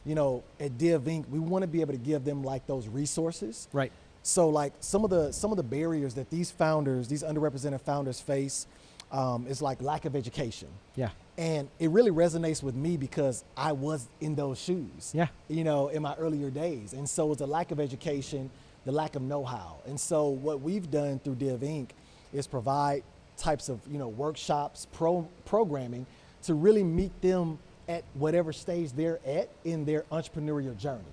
at DivInc, we want to be able to give them like those resources. Right. So like some of the barriers that these underrepresented founders face is like lack of education. Yeah. And it really resonates with me because I was in those shoes, Yeah. in my earlier days. And so it's a lack of education, the lack of know-how. And so what we've done through DivInc is provide types of, workshops, programming to really meet them at whatever stage they're at in their entrepreneurial journey.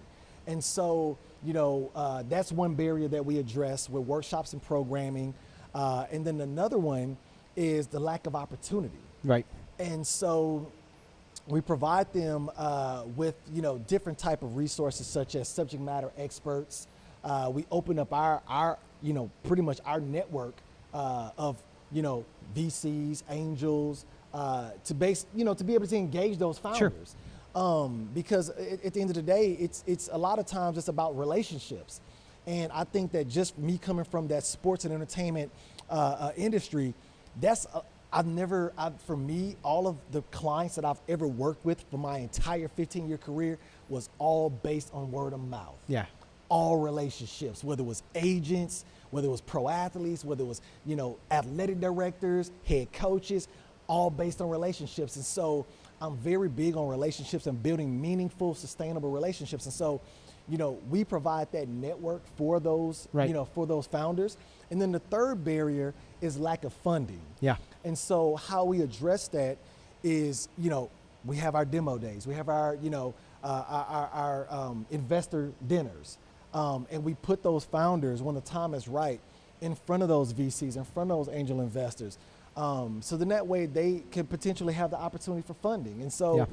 And so, that's one barrier that we address with workshops and programming. And then another one is the lack of opportunity. Right. And so we provide them with, different type of resources such as subject matter experts. We open up our pretty much our network of, VCs, angels, to be able to engage those founders. Sure. Because at the end of the day, it's a lot of times it's about relationships. And I think that just me coming from that sports and entertainment industry, for me, all of the clients that I've ever worked with for my entire 15-year career was all based on word of mouth. Yeah. All relationships, whether it was agents, whether it was pro athletes, whether it was, athletic directors, head coaches, all based on relationships. And so I'm very big on relationships and building meaningful, sustainable relationships. And so, we provide that network for those, right. For those founders. And then the third barrier is lack of funding. Yeah. And so how we address that is, we have our demo days, we have our, our investor dinners, and we put those founders when the time is right in front of those VCs, in front of those angel investors. So then that way they can potentially have the opportunity for funding. And so,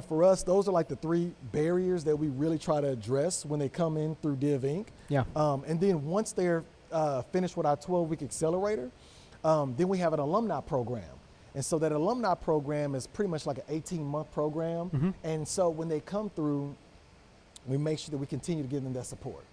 for us, those are like the three barriers that we really try to address when they come in through DivInc. Yeah. And then once they're finished with our 12-week accelerator, then we have an alumni program. And so that alumni program is pretty much like an 18-month program. Mm-hmm. And so when they come through, we make sure that we continue to give them that support.